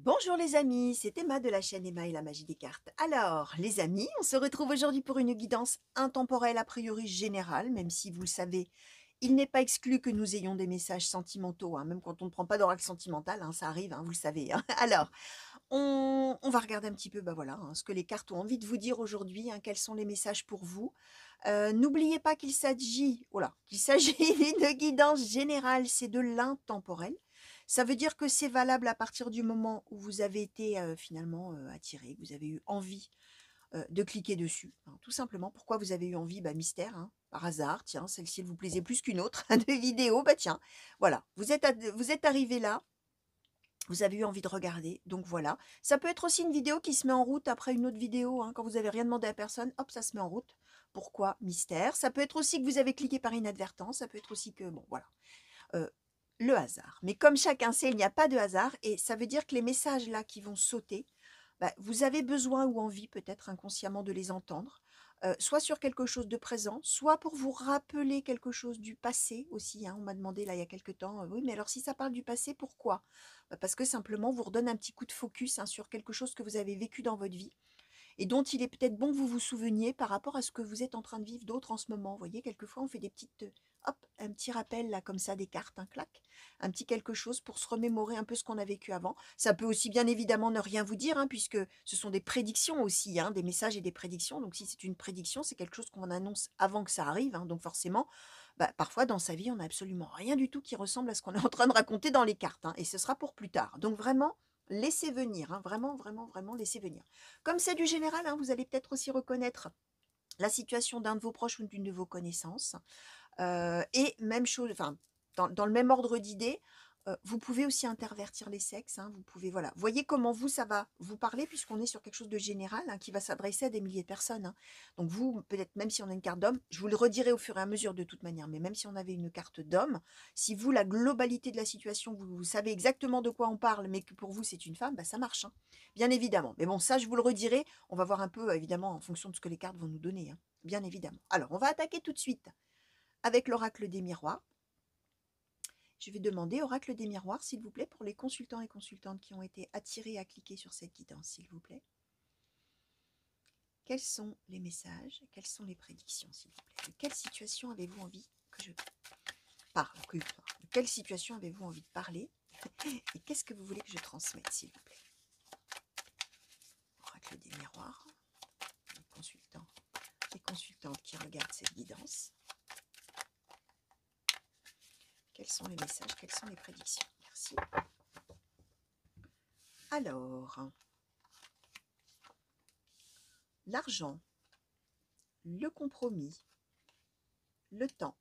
Bonjour les amis, c'est Emma de la chaîne Emma et la magie des cartes. Alors, les amis, on se retrouve aujourd'hui pour une guidance intemporelle a priori générale, même si vous le savez, il n'est pas exclu que nous ayons des messages sentimentaux, hein, même quand on ne prend pas d'oracle sentimental, hein, ça arrive, hein, vous le savez, hein. Alors, on va regarder un petit peu bah voilà, hein, ce que les cartes ont envie de vous dire aujourd'hui, hein, quels sont les messages pour vous. N'oubliez pas qu'il s'agit d'une guidance générale, c'est de l'intemporel. Ça veut dire que c'est valable à partir du moment où vous avez été finalement attiré, que vous avez eu envie de cliquer dessus, hein, tout simplement. Pourquoi vous avez eu envie? Bah, mystère, hein, par hasard, tiens, celle-ci elle vous plaisait plus qu'une autre de vidéo, bah tiens, voilà, vous êtes arrivé là, vous avez eu envie de regarder, donc voilà. Ça peut être aussi une vidéo qui se met en route après une autre vidéo, hein, quand vous avez rien demandé à personne, hop, ça se met en route. Pourquoi? Mystère. Ça peut être aussi que vous avez cliqué par inadvertance, ça peut être aussi que, bon, voilà. Euh, le hasard. Mais comme chacun sait, il n'y a pas de hasard, et ça veut dire que les messages là qui vont sauter, bah, vous avez besoin ou envie peut-être inconsciemment de les entendre, soit sur quelque chose de présent, soit pour vous rappeler quelque chose du passé aussi, hein. On m'a demandé là il y a quelque temps, oui, mais alors si ça parle du passé, pourquoi? Bah, parce que simplement vous redonne un petit coup de focus, hein, sur quelque chose que vous avez vécu dans votre vie et dont il est peut-être bon que vous vous souveniez par rapport à ce que vous êtes en train de vivre d'autre en ce moment. Vous voyez, quelquefois, on fait des petites, hop, un petit rappel là comme ça des cartes, un clac, un petit quelque chose pour se remémorer un peu ce qu'on a vécu avant. Ça peut aussi bien évidemment ne rien vous dire, hein, puisque ce sont des prédictions aussi, hein, des messages et des prédictions. Donc si c'est une prédiction, c'est quelque chose qu'on annonce avant que ça arrive, hein, donc forcément, bah, parfois dans sa vie, on n'a absolument rien du tout qui ressemble à ce qu'on est en train de raconter dans les cartes, hein, et ce sera pour plus tard. Donc vraiment, laissez venir, hein, vraiment, vraiment, vraiment, laissez venir. Comme c'est du général, hein, vous allez peut-être aussi reconnaître la situation d'un de vos proches ou d'une de vos connaissances. Et même chose, enfin, dans le même ordre d'idées, vous pouvez aussi intervertir les sexes, hein, vous pouvez, voilà. Voyez comment vous, ça va vous parler, puisqu'on est sur quelque chose de général, hein, qui va s'adresser à des milliers de personnes, hein. Donc vous, peut-être même si on a une carte d'homme, je vous le redirai au fur et à mesure de toute manière, mais même si on avait une carte d'homme, si vous, la globalité de la situation, vous savez exactement de quoi on parle, mais que pour vous c'est une femme, bah ça marche, hein, bien évidemment. Mais bon, ça je vous le redirai, on va voir un peu, évidemment, en fonction de ce que les cartes vont nous donner, hein, bien évidemment. Alors, on va attaquer tout de suite avec l'oracle des miroirs. Je vais demander, oracle des miroirs, s'il vous plaît, pour les consultants et consultantes qui ont été attirés à cliquer sur cette guidance, s'il vous plaît. Quels sont les messages? Quelles sont les prédictions, s'il vous plaît? De quelle situation avez-vous envie que je parle? De quelle situation avez-vous envie de parler? Et qu'est-ce que vous voulez que je transmette, s'il vous plaît? Oracle des miroirs, les consultants et consultantes qui regardent cette guidance. Quels sont les messages? Quelles sont les prédictions? Merci. Alors, l'argent, le compromis, le temps,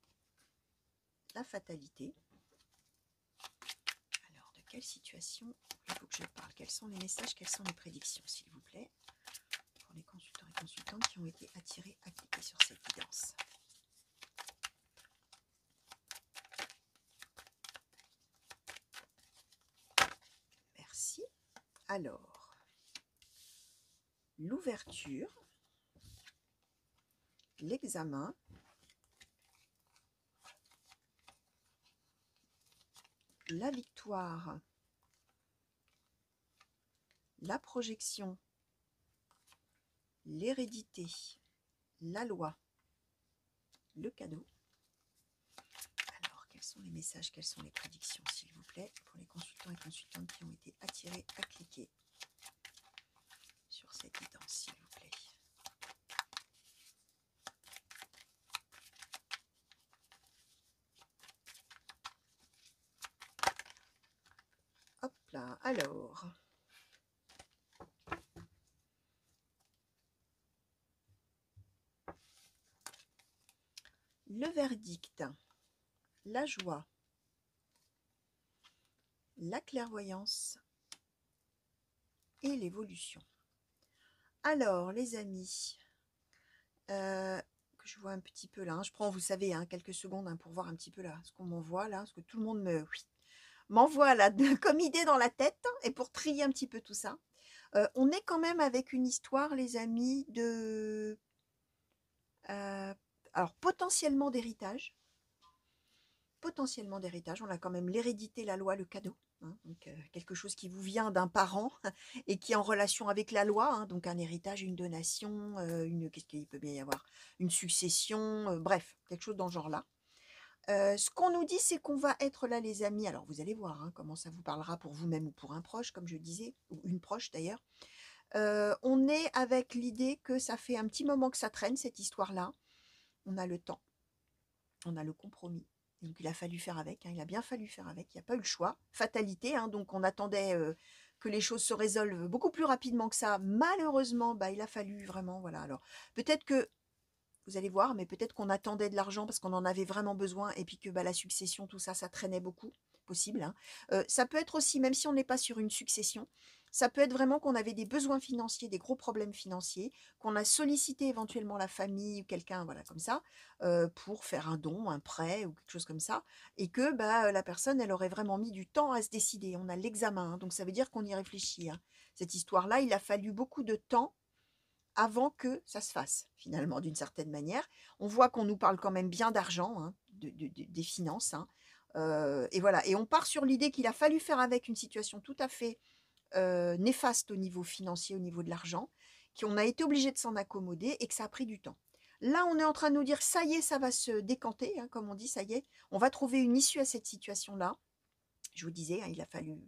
la fatalité. Alors, de quelle situation il faut que je parle? Quels sont les messages? Quelles sont les prédictions, s'il vous plaît, pour les consultants et consultantes qui ont été attirés à cliquer sur cette guidance? Merci. Alors, l'ouverture, l'examen, la victoire, la projection, l'hérédité, la loi, le cadeau. Alors, quels sont les messages, quelles sont les prédictions, s'il vous plaît, pour les consultants et consultantes qui ont été attirés à cliquer sur cette guidance, s'il vous plaît? Hop là, alors. Le verdict, la joie, la clairvoyance et l'évolution. Alors, les amis, que je vois un petit peu là, hein, je prends, vous savez, hein, quelques secondes, hein, pour voir un petit peu là ce qu'on m'envoie là, ce que tout le monde m'envoie là comme idée dans la tête, et pour trier un petit peu tout ça. On est quand même avec une histoire, les amis, de alors potentiellement d'héritage. On a quand même l'hérédité, la loi, le cadeau. hein, donc quelque chose qui vous vient d'un parent et qui est en relation avec la loi, hein, donc un héritage, une donation, qu'est-ce qu'il peut bien y avoir? Une succession, bref, quelque chose dans ce genre-là. Ce qu'on nous dit, c'est qu'on va être là, les amis. Alors, vous allez voir, hein, comment ça vous parlera pour vous-même ou pour un proche, comme je disais, ou une proche d'ailleurs. On est avec l'idée que ça fait un petit moment que ça traîne, cette histoire-là. On a le temps, on a le compromis. Donc, il a fallu faire avec, hein, il a bien fallu faire avec, il n'y a pas eu le choix. Fatalité, hein, donc on attendait que les choses se résolvent beaucoup plus rapidement que ça. Malheureusement, bah, il a fallu vraiment, voilà. Alors, peut-être que vous allez voir, mais peut-être qu'on attendait de l'argent parce qu'on en avait vraiment besoin et puis que bah, la succession, tout ça, ça traînait beaucoup, possible, hein. Ça peut être aussi, même si on n'est pas sur une succession, ça peut être vraiment qu'on avait des besoins financiers, des gros problèmes financiers, qu'on a sollicité éventuellement la famille ou quelqu'un, voilà, comme ça, pour faire un don, un prêt ou quelque chose comme ça, et que bah, la personne, elle aurait vraiment mis du temps à se décider. On a l'examen, hein, donc ça veut dire qu'on y réfléchit, hein. Cette histoire-là, il a fallu beaucoup de temps avant que ça se fasse, finalement, d'une certaine manière. On voit qu'on nous parle quand même bien d'argent, hein, des finances, hein, et voilà. Et on part sur l'idée qu'il a fallu faire avec une situation tout à fait néfaste au niveau financier, au niveau de l'argent, qu'on a été obligé de s'en accommoder et que ça a pris du temps. Là, on est en train de nous dire, ça y est, ça va se décanter, hein, comme on dit, ça y est, on va trouver une issue à cette situation-là. Je vous disais, hein, il a fallu,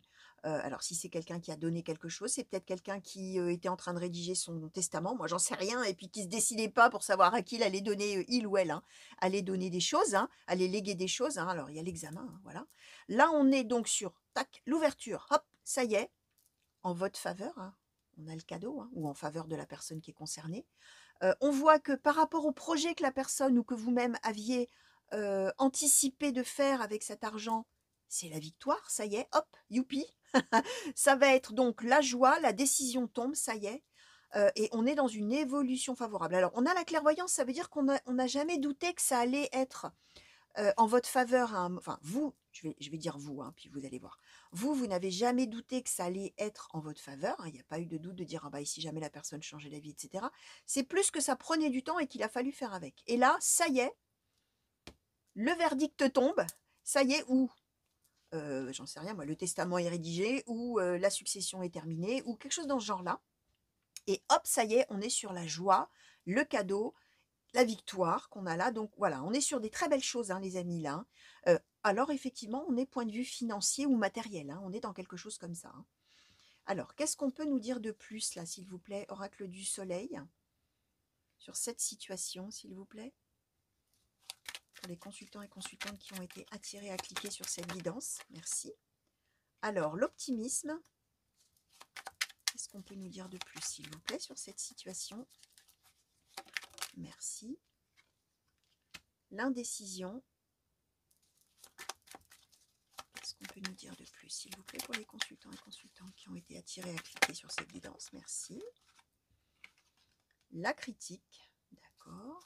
alors si c'est quelqu'un qui a donné quelque chose, c'est peut-être quelqu'un qui, était en train de rédiger son testament, moi j'en sais rien, et puis qui se décidait pas pour savoir à qui il allait donner, il ou elle, hein, allait donner des choses, hein, allait léguer des choses, hein. Alors il y a l'examen, hein, voilà. Là, on est donc sur, tac, l'ouverture, hop, ça y est, en votre faveur, hein. On a le cadeau, hein, ou en faveur de la personne qui est concernée. On voit que par rapport au projet que la personne ou que vous-même aviez, anticipé de faire avec cet argent, c'est la victoire, ça y est, hop, youpi! Ça va être donc la joie, la décision tombe, ça y est, et on est dans une évolution favorable. Alors on a la clairvoyance, ça veut dire qu'on n'a jamais douté que ça allait être en votre faveur, enfin vous, je vais dire vous, hein, puis vous allez voir. Vous n'avez jamais douté que ça allait être en votre faveur, hein. Il n'y a pas eu de doute de dire ah bah et si jamais la personne changeait d'avis, etc. C'est plus que ça prenait du temps et qu'il a fallu faire avec. Et là, ça y est, le verdict tombe. Ça y est, ou j'en sais rien moi, le testament est rédigé, ou la succession est terminée, ou quelque chose dans ce genre-là. Et hop, ça y est, on est sur la joie, le cadeau, la victoire qu'on a là. Donc voilà, on est sur des très belles choses, hein, les amis, là, hein. Alors effectivement, on est point de vue financier ou matériel, hein, on est dans quelque chose comme ça, hein. Alors, qu'est-ce qu'on peut nous dire de plus là, s'il vous plaît, oracle du soleil, sur cette situation, s'il vous plaît, pour les consultants et consultantes qui ont été attirés à cliquer sur cette guidance. Merci. Alors, l'optimisme, qu'est-ce qu'on peut nous dire de plus, s'il vous plaît, sur cette situation? Merci. L'indécision. Qu'est-ce qu'on peut nous dire de plus, s'il vous plaît, pour les consultants et consultantes qui ont été attirés à cliquer sur cette guidance? Merci. La critique. D'accord.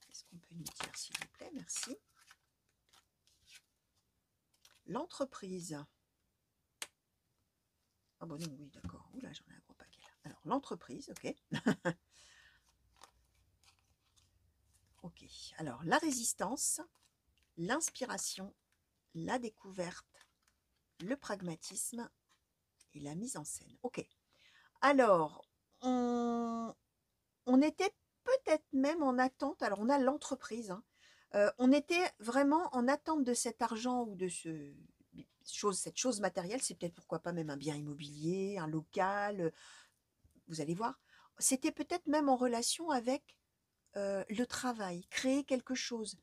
Qu'est-ce qu'on peut nous dire, s'il vous plaît? Merci. L'entreprise. Ah bon, non, oui, d'accord. Oula, j'en ai un gros paquet là. Alors, l'entreprise, ok. Ok. Alors, la résistance, l'inspiration, la découverte, le pragmatisme et la mise en scène. Ok. Alors, on était peut-être même en attente. Alors, on a l'entreprise, hein. On était vraiment en attente de cet argent ou de cette chose matérielle. C'est peut-être pourquoi pas même un bien immobilier, un local. Vous allez voir. C'était peut-être même en relation avec le travail, créer quelque chose.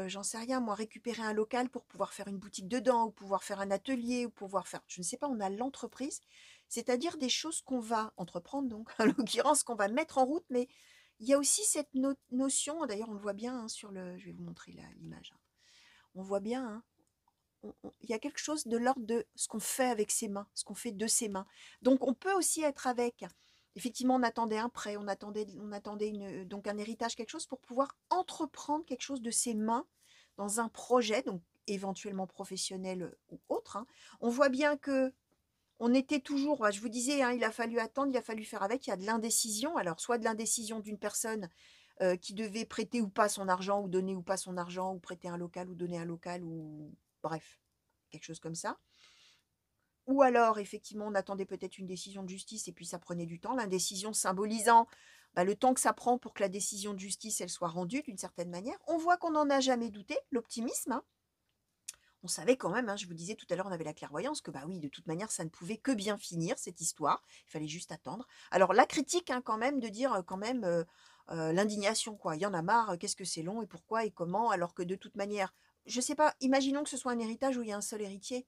J'en sais rien, moi, récupérer un local pour pouvoir faire une boutique dedans, ou pouvoir faire un atelier, ou pouvoir faire, je ne sais pas, on a l'entreprise, c'est-à-dire des choses qu'on va entreprendre, donc, en l'occurrence, qu'on va mettre en route, mais il y a aussi cette notion, d'ailleurs, on le voit bien, hein, sur le, je vais vous montrer l'image, hein. On voit bien, hein, il y a quelque chose de l'ordre de ce qu'on fait avec ses mains, ce qu'on fait de ses mains. Donc, on peut aussi être avec. Effectivement, on attendait un prêt, on attendait donc un héritage, quelque chose pour pouvoir entreprendre quelque chose de ses mains dans un projet, donc éventuellement professionnel ou autre, hein. On voit bien que on était toujours, bah, je vous disais, hein, il a fallu attendre, il a fallu faire avec, il y a de l'indécision. Alors, soit de l'indécision d'une personne qui devait prêter ou pas son argent, ou donner ou pas son argent, ou prêter un local, ou donner un local, ou bref, quelque chose comme ça. Ou alors, effectivement, on attendait peut-être une décision de justice et puis ça prenait du temps. L'indécision symbolisant le temps que ça prend pour que la décision de justice elle soit rendue d'une certaine manière. On voit qu'on n'en a jamais douté, l'optimisme, hein. On savait quand même, hein, je vous disais tout à l'heure, on avait la clairvoyance que bah oui, de toute manière, ça ne pouvait que bien finir cette histoire. Il fallait juste attendre. Alors la critique, hein, quand même, de dire quand même l'indignation, quoi. Il y en a marre, qu'est-ce que c'est long et pourquoi et comment, alors que de toute manière, je sais pas, imaginons que ce soit un héritage où il y a un seul héritier.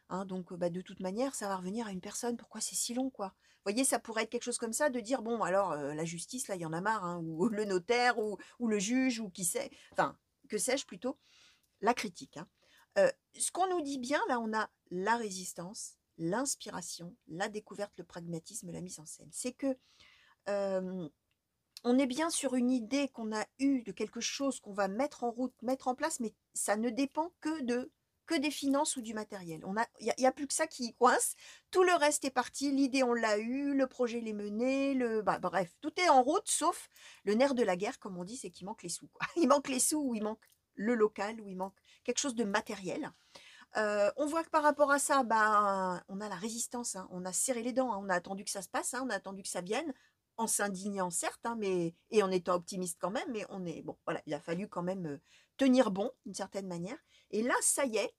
Hein, donc de toute manière, ça va revenir à une personne. Pourquoi c'est si long, quoi? Vous voyez, ça pourrait être quelque chose comme ça, de dire, bon, alors la justice, là, il y en a marre, hein, ou le notaire, ou le juge, ou qui sait, enfin, que sais-je plutôt, la critique, hein. Ce qu'on nous dit bien, là, on a la résistance, l'inspiration, la découverte, le pragmatisme, la mise en scène. C'est que euh, on est bien sur une idée qu'on a eue de quelque chose qu'on va mettre en route, mettre en place, mais ça ne dépend que des finances ou du matériel. Il y a plus que ça qui coince. Tout le reste est parti. L'idée, on l'a eu, le projet l'est mené, bref, tout est en route, sauf le nerf de la guerre, comme on dit, c'est qu'il manque les sous, quoi. Il manque les sous, ou il manque le local, ou il manque quelque chose de matériel. On voit que par rapport à ça, on a la résistance, hein, on a serré les dents, hein, on a attendu que ça se passe, hein, on a attendu que ça vienne, en s'indignant certes, hein, et en étant optimiste quand même, mais on est bon, voilà, il a fallu quand même tenir bon d'une certaine manière. Et là, ça y est,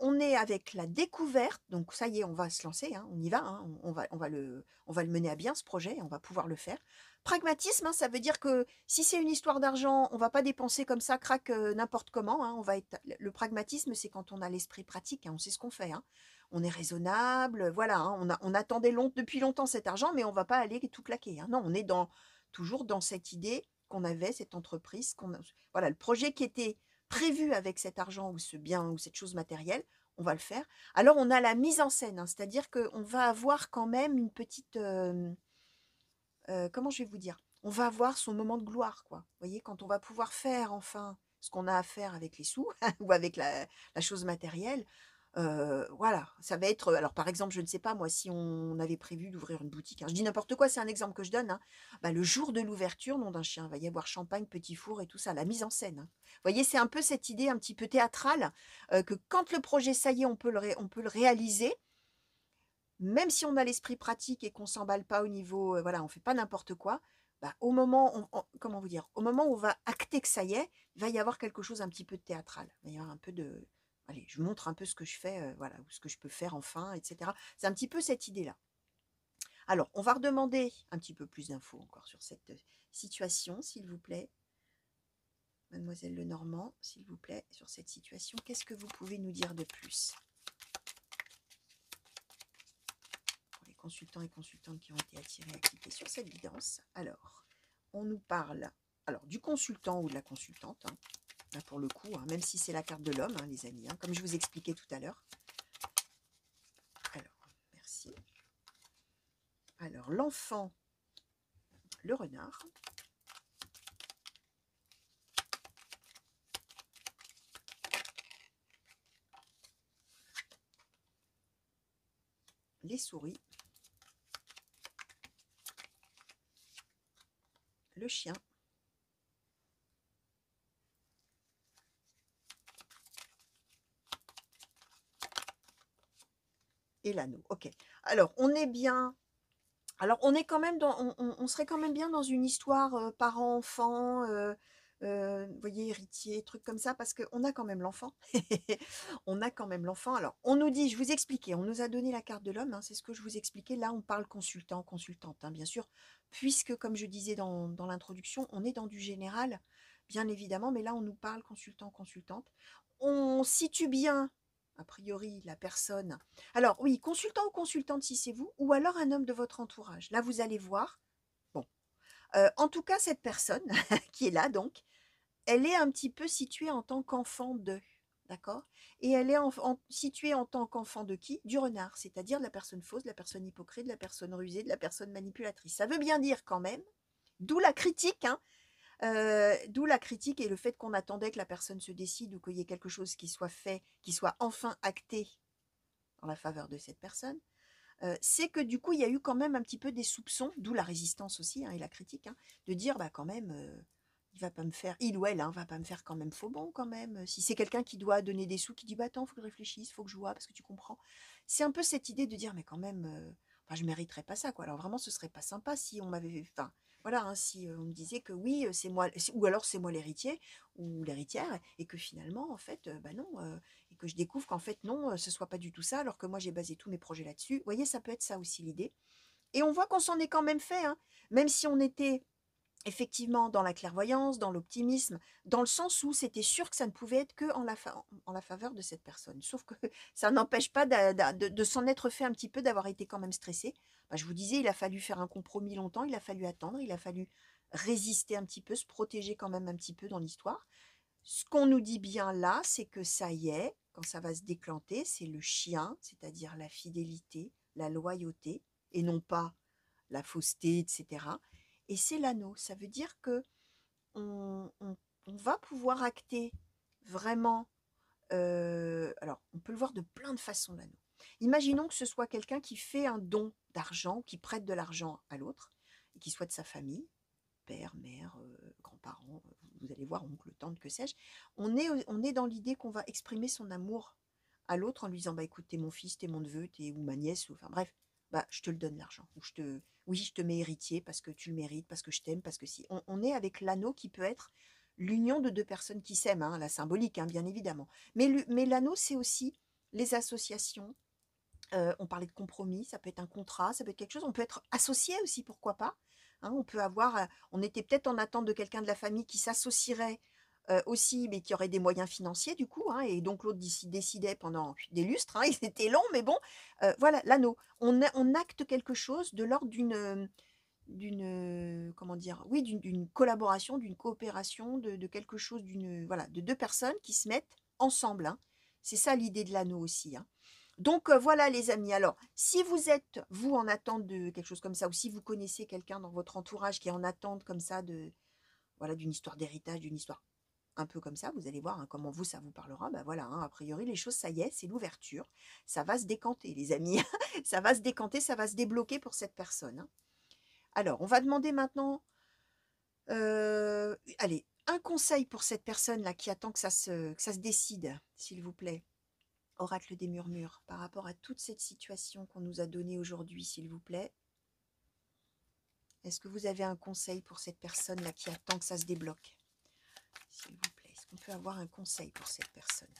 on est avec la découverte, donc ça y est, on va se lancer, hein, on y va, hein, on va le mener à bien ce projet, on va pouvoir le faire. Pragmatisme, hein, ça veut dire que si c'est une histoire d'argent, on va pas dépenser comme ça, crac, n'importe comment, hein, le pragmatisme, c'est quand on a l'esprit pratique, hein, on sait ce qu'on fait, hein. On est raisonnable, voilà, hein, on attendait depuis longtemps cet argent, mais on va pas aller tout claquer, hein. Non, on est toujours dans cette idée qu'on avait, cette entreprise, voilà, le projet qui était prévu avec cet argent ou ce bien ou cette chose matérielle, on va le faire. Alors on a la mise en scène, hein, c'est-à-dire qu'on va avoir quand même une petite, comment je vais vous dire? On va avoir son moment de gloire, quoi. Vous voyez, quand on va pouvoir faire enfin ce qu'on a à faire avec les sous ou avec la chose matérielle, voilà, ça va être, alors par exemple, je ne sais pas moi, si on avait prévu d'ouvrir une boutique, hein, je dis n'importe quoi, c'est un exemple que je donne, hein, le jour de l'ouverture, nom d'un chien, il va y avoir champagne, petit four et tout ça, la mise en scène, hein. Vous voyez, c'est un peu cette idée un petit peu théâtrale, que quand le projet, ça y est, on peut le réaliser, même si on a l'esprit pratique et qu'on s'emballe pas au niveau, voilà, on fait pas n'importe quoi, au moment, comment vous dire, au moment où on va acter que ça y est, il va y avoir quelque chose un petit peu de théâtral. Il va y avoir un peu de, allez, je montre un peu ce que je fais, voilà, ou ce que je peux faire enfin, etc. C'est un petit peu cette idée-là. Alors, on va redemander un petit peu plus d'infos encore sur cette situation, s'il vous plaît. Mademoiselle Lenormand, s'il vous plaît, sur cette situation, qu'est-ce que vous pouvez nous dire de plus? Consultants et consultantes qui ont été attirés à cliquer sur cette guidance. Alors, on nous parle du consultant ou de la consultante, hein, là pour le coup, hein, même si c'est la carte de l'homme, hein, les amis, hein, comme je vous expliquais tout à l'heure. Alors, merci. Alors, l'enfant, le renard. Les souris. Le chien. Et l'anneau. Ok. Alors, on est bien. Alors, on est quand même on serait quand même bien dans une histoire parent-enfant, vous voyez, héritier, truc comme ça, parce qu'on a quand même l'enfant. On a quand même l'enfant. Alors, on nous dit, je vous expliquais, on nous a donné la carte de l'homme, hein, c'est ce que je vous expliquais. Là, on parle consultant, consultante, hein, bien sûr, puisque, comme je disais dans l'introduction, on est dans du général, bien évidemment, mais là, on nous parle consultant, consultante. On situe bien, a priori, la personne. Alors, oui, consultant ou consultante si c'est vous, ou alors un homme de votre entourage. Là, vous allez voir. Bon. En tout cas, cette personne qui est là, donc, elle est un petit peu située en tant qu'enfant de. D'accord. Et elle est située en tant qu'enfant de qui? Du renard, c'est-à-dire de la personne fausse, de la personne hypocrite, de la personne rusée, de la personne manipulatrice. Ça veut bien dire quand même, d'où la critique, hein, d'où la critique et le fait qu'on attendait que la personne se décide ou qu'il y ait quelque chose qui soit fait, qui soit enfin acté en la faveur de cette personne. c'est que du coup, il y a eu quand même un petit peu des soupçons, d'où la résistance aussi, hein, et la critique, hein, de dire: «Bah, quand même, il va pas me faire il ou elle, hein, va pas me faire quand même faux bon quand même». Si c'est quelqu'un qui doit donner des sous, qui dit: «Bah, attends, faut que je réfléchisse, faut que je vois parce que tu comprends». C'est un peu cette idée de dire: «Mais quand même, enfin, je mériterais pas ça, quoi». Alors vraiment, ce serait pas sympa si on m'avait enfin, voilà, hein, si, on me disait que oui, c'est moi ou alors c'est moi l'héritier ou l'héritière et que finalement, en fait, bah, non, et que je découvre qu'en fait non, ce soit pas du tout ça, alors que moi j'ai basé tous mes projets là-dessus. Vous voyez, ça peut être ça aussi l'idée. Et on voit qu'on s'en est quand même fait, hein. Même si on était effectivement dans la clairvoyance, dans l'optimisme, dans le sens où c'était sûr que ça ne pouvait être que en la faveur de cette personne. Sauf que ça n'empêche pas de s'en être fait un petit peu, d'avoir été quand même stressé. Bah, je vous disais, il a fallu faire un compromis longtemps, il a fallu attendre, il a fallu résister un petit peu, se protéger quand même un petit peu dans l'histoire. Ce qu'on nous dit bien là, c'est que ça y est, quand ça va se déclenter, c'est le chien, c'est-à-dire la fidélité, la loyauté, et non pas la fausseté, etc. Et c'est l'anneau. Ça veut dire que on va pouvoir acter vraiment. Alors, on peut le voir de plein de façons, l'anneau. Imaginons que ce soit quelqu'un qui fait un don d'argent, qui prête de l'argent à l'autre, et qui soit de sa famille, père, mère, grands-parents, vous allez voir, oncle, tante, que sais-je. On est dans l'idée qu'on va exprimer son amour à l'autre en lui disant: bah écoute, t'es mon fils, t'es mon neveu, t'es ou ma nièce, ou enfin bref, bah je te le donne l'argent. Ou oui, je te mets héritier parce que tu le mérites, parce que je t'aime, parce que si. On est avec l'anneau qui peut être l'union de deux personnes qui s'aiment, hein, la symbolique, hein, bien évidemment. Mais l'anneau, c'est aussi les associations. On parlait de compromis, ça peut être un contrat, ça peut être quelque chose. On peut être associé aussi, pourquoi pas, hein. On peut avoir, on était peut-être en attente de quelqu'un de la famille qui s'associerait aussi, mais qui aurait des moyens financiers du coup, hein, et donc l'autre décidait pendant des lustres, hein, ils étaient longs, mais bon, voilà, l'anneau. On acte quelque chose de l'ordre comment dire, oui, d'une collaboration, d'une coopération, de quelque chose, voilà, de deux personnes qui se mettent ensemble, hein. C'est ça l'idée de l'anneau aussi, hein. Donc voilà les amis, alors si vous êtes, vous, en attente de quelque chose comme ça, ou si vous connaissez quelqu'un dans votre entourage qui est en attente comme ça voilà, d'une histoire d'héritage, d'une histoire un peu comme ça, vous allez voir, hein, comment vous, ça vous parlera. Ben voilà, hein, a priori, les choses, ça y est, c'est l'ouverture. Ça va se décanter, les amis. Ça va se décanter, ça va se débloquer pour cette personne, hein. Alors, on va demander maintenant, allez, un conseil pour cette personne-là qui attend que ça se décide, s'il vous plaît. Oracle des murmures, par rapport à toute cette situation qu'on nous a donnée aujourd'hui, s'il vous plaît. Est-ce que vous avez un conseil pour cette personne-là qui attend que ça se débloque? S'il vous plaît, est-ce qu'on peut avoir un conseil pour cette personne?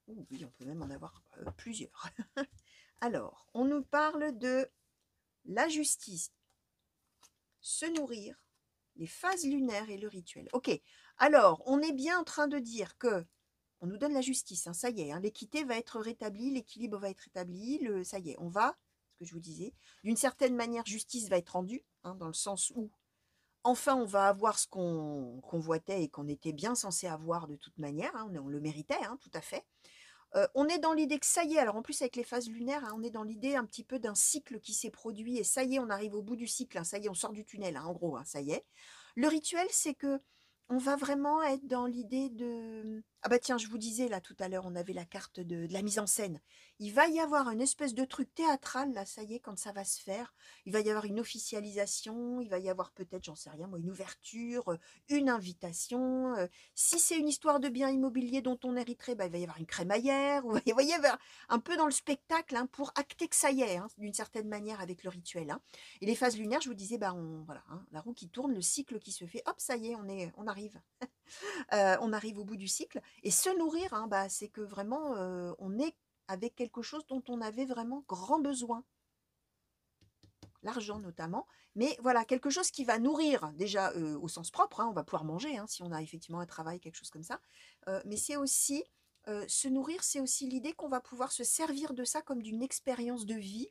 Oui, on peut même en avoir plusieurs. Alors, on nous parle de la justice, se nourrir, les phases lunaires et le rituel. Ok, alors, on est bien en train de dire que on nous donne la justice, hein, ça y est, hein, l'équité va être rétablie, l'équilibre va être rétabli, ça y est, on va, ce que je vous disais, d'une certaine manière, justice va être rendue, hein, dans le sens où, enfin, on va avoir ce qu'on convoitait et qu'on était bien censé avoir de toute manière, hein, on le méritait, hein, tout à fait. On est dans l'idée que ça y est, alors en plus avec les phases lunaires, hein, on est dans l'idée un petit peu d'un cycle qui s'est produit, et ça y est, on arrive au bout du cycle, hein, ça y est, on sort du tunnel, hein, en gros, hein, ça y est. Le rituel, c'est que on va vraiment être dans l'idée de... Ah bah tiens, je vous disais là tout à l'heure, on avait la carte de la mise en scène. Il va y avoir une espèce de truc théâtral, là, ça y est, quand ça va se faire. Il va y avoir une officialisation, il va y avoir peut-être, j'en sais rien moi, une ouverture, une invitation. Si c'est une histoire de bien immobilier dont on hériterait, bah, il va y avoir une crémaillère. Ou, vous voyez, un peu dans le spectacle, hein, pour acter que ça y est, hein, d'une certaine manière avec le rituel, hein. Et les phases lunaires, je vous disais, bah, voilà, hein, la roue qui tourne, le cycle qui se fait, hop, ça y est, on arrive. On arrive au bout du cycle. Et se nourrir, hein, bah, c'est que vraiment, on est avec quelque chose dont on avait vraiment grand besoin. L'argent notamment, mais voilà, quelque chose qui va nourrir déjà au sens propre, hein, on va pouvoir manger, hein, si on a effectivement un travail, quelque chose comme ça, mais c'est aussi, se nourrir, c'est aussi l'idée qu'on va pouvoir se servir de ça comme d'une expérience de vie,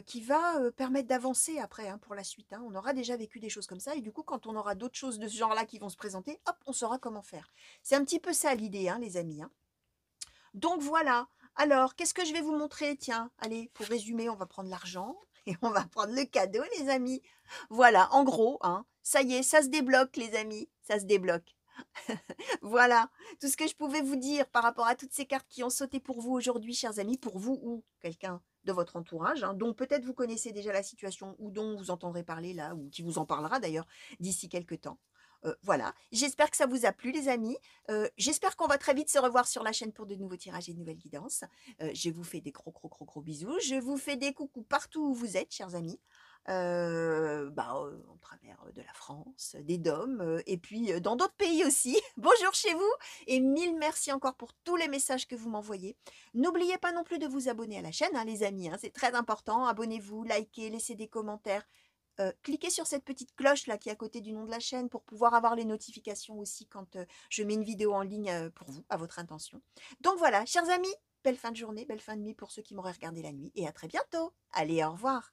qui va permettre d'avancer après, hein, pour la suite, hein. On aura déjà vécu des choses comme ça, et du coup, quand on aura d'autres choses de ce genre-là qui vont se présenter, hop, on saura comment faire. C'est un petit peu ça l'idée, hein, les amis, hein. Donc voilà. Alors, qu'est-ce que je vais vous montrer? Tiens, allez, pour résumer, on va prendre l'argent et on va prendre le cadeau, les amis. Voilà, en gros, hein, ça y est, ça se débloque, les amis, ça se débloque. Voilà, tout ce que je pouvais vous dire par rapport à toutes ces cartes qui ont sauté pour vous aujourd'hui, chers amis, pour vous ou quelqu'un de votre entourage, hein, dont peut-être vous connaissez déjà la situation ou dont vous entendrez parler là, ou qui vous en parlera d'ailleurs d'ici quelques temps. Voilà, j'espère que ça vous a plu les amis. J'espère qu'on va très vite se revoir sur la chaîne pour de nouveaux tirages et de nouvelles guidances. Je vous fais des gros gros gros gros bisous. Je vous fais des coucous partout où vous êtes, chers amis. Au travers de la France, des DOM, et puis dans d'autres pays aussi. Bonjour chez vous et mille merci encore pour tous les messages que vous m'envoyez. N'oubliez pas non plus de vous abonner à la chaîne, hein, les amis, hein, c'est très important. Abonnez-vous, likez, laissez des commentaires. Cliquez sur cette petite cloche là qui est à côté du nom de la chaîne pour pouvoir avoir les notifications aussi quand je mets une vidéo en ligne pour vous, à votre intention. Donc voilà, chers amis, belle fin de journée, belle fin de nuit pour ceux qui m'auraient regardé la nuit et à très bientôt. Allez, au revoir.